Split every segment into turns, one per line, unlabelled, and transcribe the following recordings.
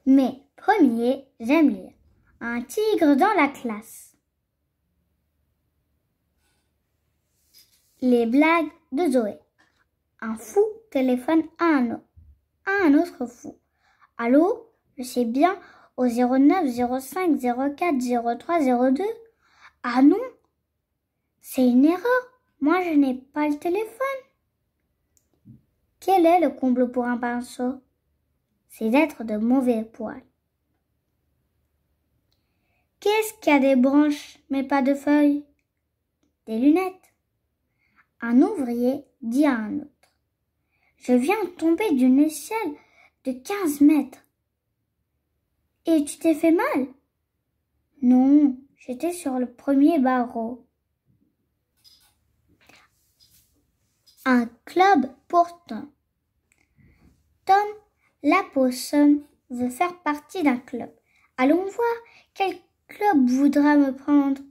Mais premier, j'aime lire. Un tigre dans la classe. Les blagues de Zoé. Un fou téléphone à un autre fou. Allô, je sais bien au 09 05 04 03 02. Ah non, c'est une erreur. Moi, je n'ai pas le téléphone. Quel est le comble pour un pinceau? C'est d'être de mauvais poil. Qu'est-ce qui a des branches mais pas de feuilles? Des lunettes. Un ouvrier dit à un autre. Je viens de tomber d'une échelle de 15 mètres. Et tu t'es fait mal? Non, j'étais sur le premier barreau. Un club pour Tom. Tom, l'apossum, veut faire partie d'un club. Allons voir quel club voudra me prendre.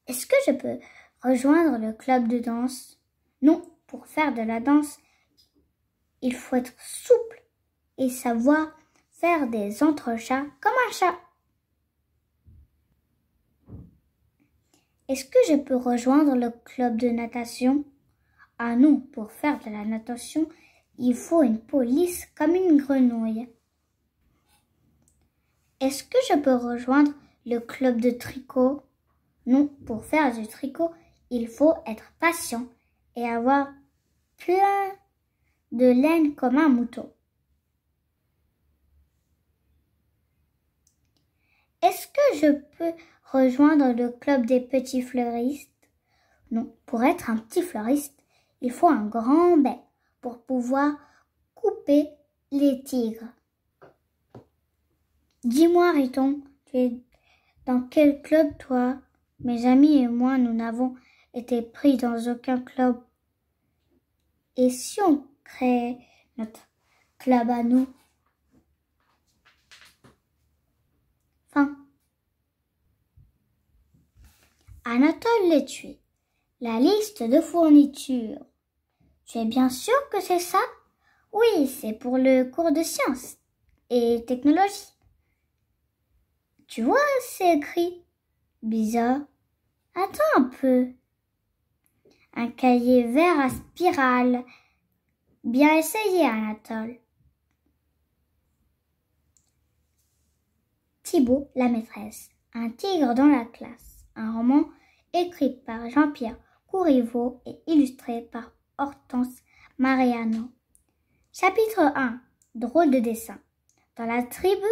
Est-ce que je peux rejoindre le club de danse? Non, pour faire de la danse, il faut être souple et savoir faire des entrechats comme un chat. Est-ce que je peux rejoindre le club de natation? Ah non, pour faire de la natation, il faut une peau lisse comme une grenouille. Est-ce que je peux rejoindre le club de tricot? Non, pour faire du tricot, il faut être patient et avoir plein de laine comme un mouton. Est-ce que je peux rejoindre le club des petits fleuristes? Non, pour être un petit fleuriste, il faut un grand bec pour pouvoir couper les tigres. Dis-moi, Riton, tu es dans quel club, toi? Mes amis et moi, nous n'avons été pris dans aucun club. Et si on crée notre club à nous? Fin. Anatole l'étui. La liste de fournitures. Tu es bien sûr que c'est ça? Oui, c'est pour le cours de sciences et technologie. Tu vois, c'est écrit. Bizarre. Attends un peu. Un cahier vert à spirale. Bien essayé, Anatole. Thibaut, la maîtresse. Un tigre dans la classe. Un roman écrit par Jean-Pierre Courriveau et illustré par Hortense Mariano. Chapitre 1. Drôle de dessin. Dans la tribu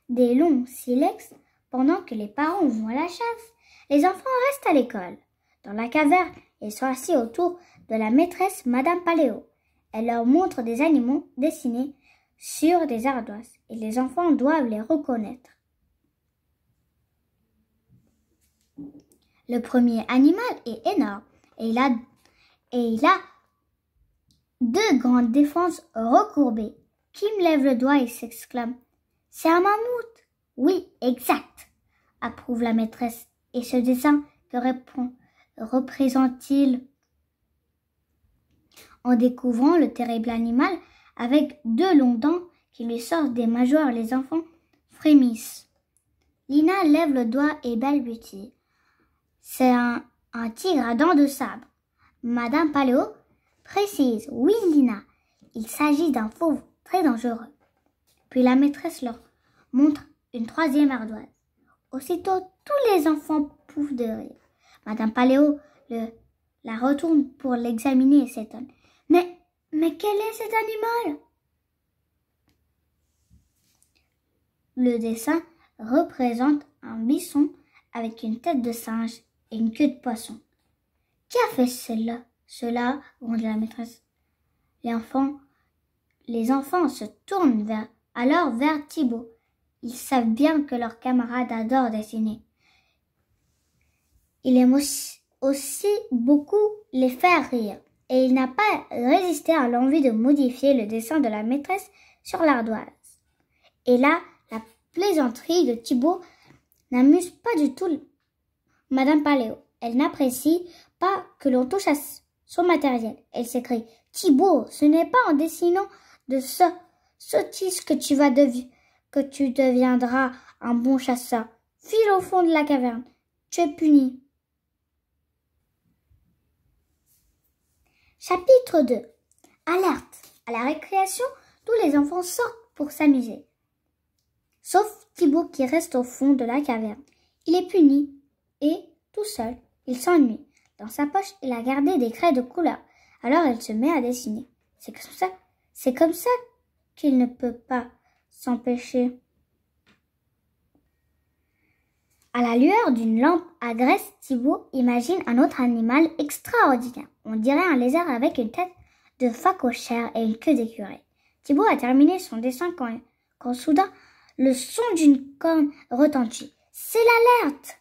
des longs silex, pendant que les parents vont à la chasse, les enfants restent à l'école. Dans la caverne, ils sont assis autour de la maîtresse Madame Paléo. Elle leur montre des animaux dessinés sur des ardoises et les enfants doivent les reconnaître. Le premier animal est énorme et il a deux grandes défenses recourbées. Kim lève le doigt et s'exclame. C'est un mammouth. Oui, exact, approuve la maîtresse. Et ce dessin, que représente-t-il? En découvrant le terrible animal avec deux longues dents qui lui sortent des mâchoires, les enfants frémissent. Lina lève le doigt et balbutie. C'est un tigre à dents de sabre. Madame Paléo précise. Oui, Lina, il s'agit d'un fauve très dangereux. Puis la maîtresse leur montre une troisième ardoise. Aussitôt, tous les enfants pouffent de rire. Madame Paléo la retourne pour l'examiner et s'étonne. Mais quel est cet animal? Le dessin représente un bisson avec une tête de singe et une queue de poisson. Qui a fait cela gronde la maîtresse. Les enfants se tournent alors vers Thibaut. Ils savent bien que leurs camarades adorent dessiner. Il aime aussi beaucoup les faire rire et il n'a pas résisté à l'envie de modifier le dessin de la maîtresse sur l'ardoise. Et là, la plaisanterie de Thibaut n'amuse pas du tout Madame Paléo. Elle n'apprécie pas que l'on touche à son matériel. Elle s'écrie « Thibaut, ce n'est pas en dessinant de sottise que tu vas que tu deviendras un bon chasseur. File au fond de la caverne. Tu es puni. Chapitre 2. Alerte. À la récréation, tous les enfants sortent pour s'amuser. Sauf Thibaut qui reste au fond de la caverne. Il est puni et, tout seul, il s'ennuie. Dans sa poche, il a gardé des craies de couleur. Alors il se met à dessiner. C'est comme ça qu'il ne peut pas s'empêcher. À la lueur d'une lampe à graisse, Thibaut imagine un autre animal extraordinaire. On dirait un lézard avec une tête de phacochère et une queue d'écureuil. Thibaut a terminé son dessin quand soudain, le son d'une corne retentit. C'est l'alerte!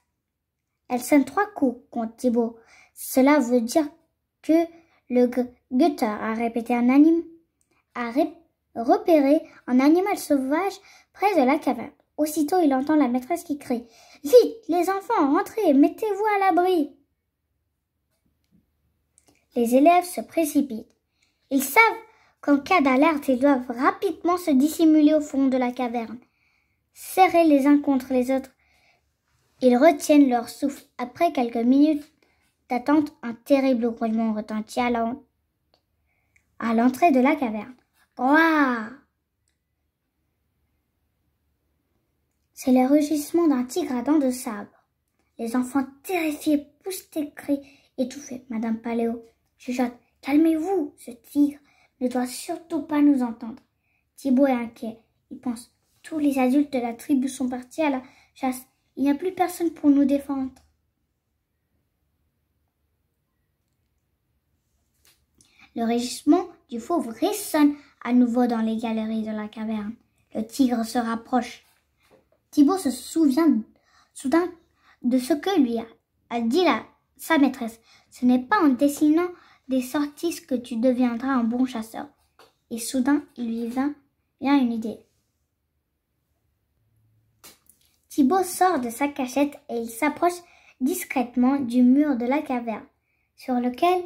Elle sonne 3 coups contre Thibaut. Cela veut dire que le guetteur a repéré un animal sauvage près de la caverne. Aussitôt, il entend la maîtresse qui crie « Vite, les enfants, rentrez, mettez-vous à l'abri !» Les élèves se précipitent. Ils savent qu'en cas d'alerte, ils doivent rapidement se dissimuler au fond de la caverne. Serrés les uns contre les autres, ils retiennent leur souffle. Après quelques minutes d'attente, un terrible grognement retentit à l'entrée de la caverne. Ouah! C'est le rugissement d'un tigre à dents de sabre. Les enfants terrifiés poussent des cris étouffés. Madame Paléo chuchote « Calmez-vous, ce tigre ne doit surtout pas nous entendre. » Thibaut est inquiet. Il pense « Tous les adultes de la tribu sont partis à la chasse. Il n'y a plus personne pour nous défendre. » Le rugissement du fauve résonne à nouveau dans les galeries de la caverne. Le tigre se rapproche. Thibaut se souvient soudain de ce que lui a dit sa maîtresse. Ce n'est pas en dessinant des sorties que tu deviendras un bon chasseur. Et soudain, il lui vient une idée. Thibaut sort de sa cachette et il s'approche discrètement du mur de la caverne, sur lequel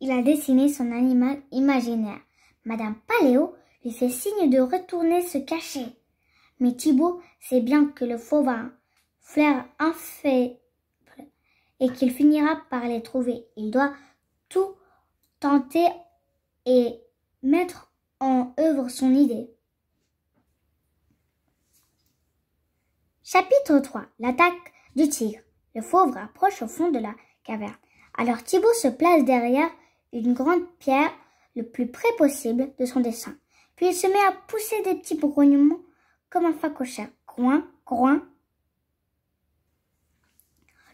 il a dessiné son animal imaginaire. Madame Paléo lui fait signe de retourner se cacher. Mais Thibaut sait bien que le fauve a un flair infaible et qu'il finira par les trouver. Il doit tout tenter et mettre en œuvre son idée. Chapitre 3. L'attaque du tigre. Le fauve approche au fond de la caverne. Alors Thibaut se place derrière une grande pierre le plus près possible de son dessin. Puis il se met à pousser des petits grognements comme un phacochère. Groin, groin.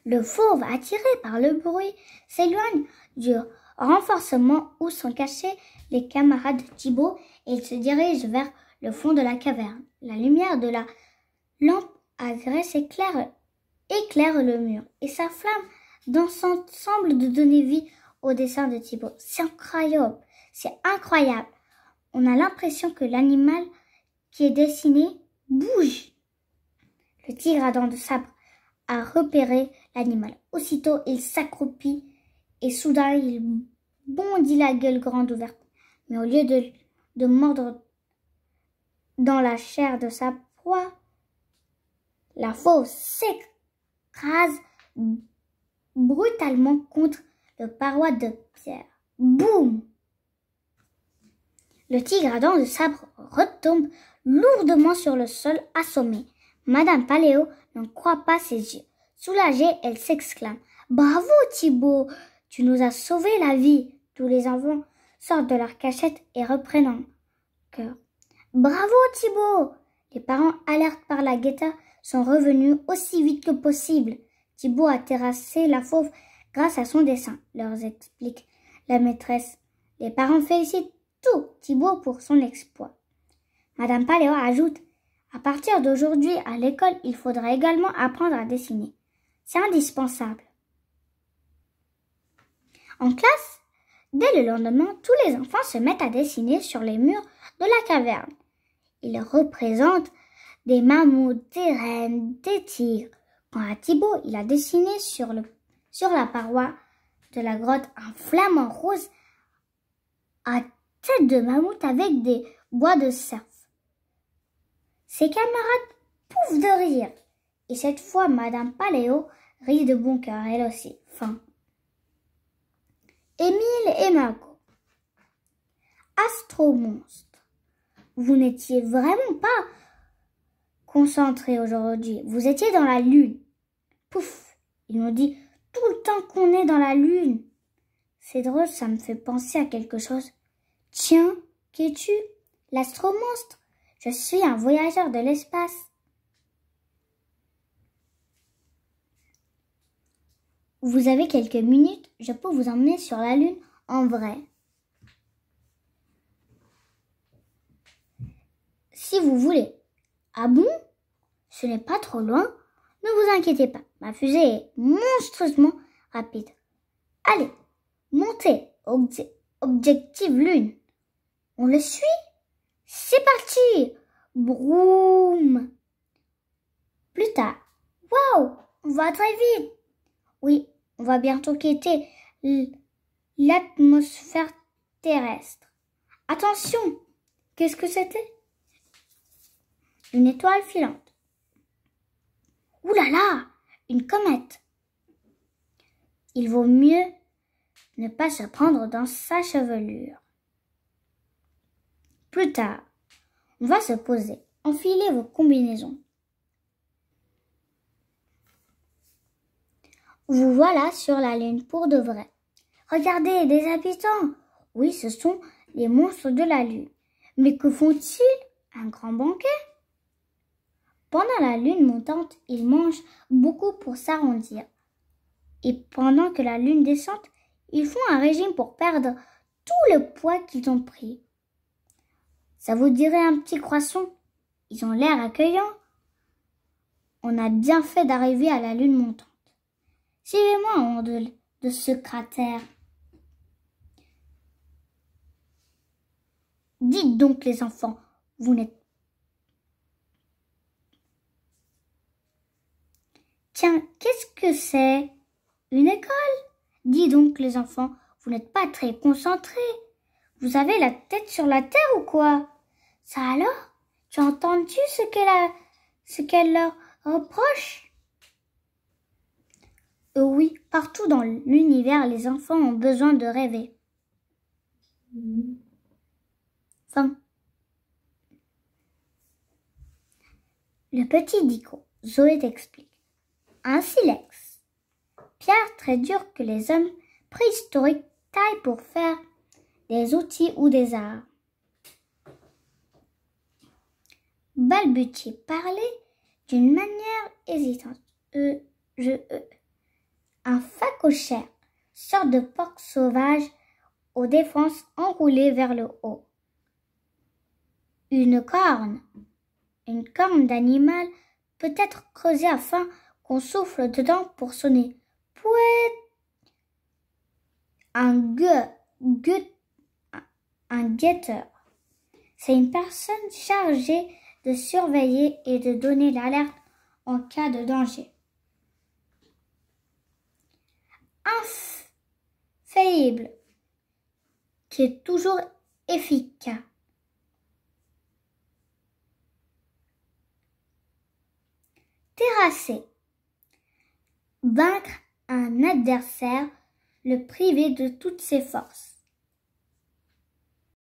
Le fauve, attiré par le bruit, s'éloigne du renforcement où sont cachés les camarades de Thibaut et il se dirige vers le fond de la caverne. La lumière de la lampe à graisse éclaire le mur et sa flamme dansante semble de donner vie au dessin de Thibaut. C'est incroyable. On a l'impression que l'animal qui est dessiné bouge. Le tigre à dents de sabre a repéré l'animal. Aussitôt, il s'accroupit et soudain, il bondit la gueule grande ouverte. Mais au lieu de mordre dans la chair de sa proie, la fauve s'écrase brutalement contre le paroi de pierre. Boum! Le tigre à dents de sabre retombe lourdement sur le sol assommé. Madame Paléo n'en croit pas ses yeux. Soulagée, elle s'exclame « Bravo Thibaut, tu nous as sauvé la vie !» Tous les enfants sortent de leur cachette et reprennent en chœur. « Bravo Thibaut !» Les parents, alertés par la guetta, sont revenus aussi vite que possible. Thibaut a terrassé la fauve grâce à son dessin, leur explique la maîtresse. Les parents félicitent tout Thibaut pour son exploit. Madame Paléo ajoute « À partir d'aujourd'hui, à l'école, il faudra également apprendre à dessiner. C'est indispensable. » En classe, dès le lendemain, tous les enfants se mettent à dessiner sur les murs de la caverne. Ils représentent des mammouths, des rennes, des tigres. Quant à Thibaut, il a dessiné sur la paroi de la grotte un flamant rose à tête de mammouth avec des bois de cerf. Ses camarades pouffent de rire. Et cette fois, Madame Paléo rit de bon cœur, elle aussi. Fin. Émile et Margot. Astro-monstre. Vous n'étiez vraiment pas concentrés aujourd'hui. Vous étiez dans la lune. Pouf! Ils m'ont dit tout le temps qu'on est dans la lune. C'est drôle, ça me fait penser à quelque chose. Tiens, qui es-tu? L'astro-monstre. Je suis un voyageur de l'espace. Vous avez quelques minutes, je peux vous emmener sur la lune en vrai. Si vous voulez. Ah bon? Ce n'est pas trop loin? Ne vous inquiétez pas, ma fusée est monstrueusement rapide. Allez, montez, objectif lune. On le suit? C'est parti! Broum! Plus tard. Waouh! On va très vite! Oui, on va bientôt quitter l'atmosphère terrestre. Attention! Qu'est-ce que c'était? Une étoile filante. Ouh là là! Une comète! Il vaut mieux ne pas se prendre dans sa chevelure. Plus tard, on va se poser. Enfilez vos combinaisons. Vous voilà sur la lune pour de vrai. Regardez, des habitants. Oui, ce sont les monstres de la lune. Mais que font-ils? Un grand banquet? Pendant la lune montante, ils mangent beaucoup pour s'arrondir. Et pendant que la lune descend, ils font un régime pour perdre tout le poids qu'ils ont pris. Ça vous dirait un petit croissant? Ils ont l'air accueillants. On a bien fait d'arriver à la lune montante. Suivez-moi en haut de ce cratère. Dites donc les enfants, vous n'êtes... Tiens, qu'est-ce que c'est? Une école? Dis donc les enfants, vous n'êtes pas très concentrés. Vous avez la tête sur la terre ou quoi? Ça alors? Tu as entendu ce qu'elle leur reproche? Oui, partout dans l'univers, les enfants ont besoin de rêver. Fin. Le petit Dico, Zoé t'explique. Un silex. Pierre très dur que les hommes préhistoriques taillent pour faire des outils ou des arts. Balbutier, parler d'une manière hésitante. Un phacochère, sorte de porc sauvage aux défenses enroulées vers le haut. Une corne d'animal peut être creusée afin qu'on souffle dedans pour sonner. Pouet. Un guetteur. C'est une personne chargée de surveiller et de donner l'alerte en cas de danger. Infaillible, qui est toujours efficace. Terrasser, vaincre un adversaire, le priver de toutes ses forces.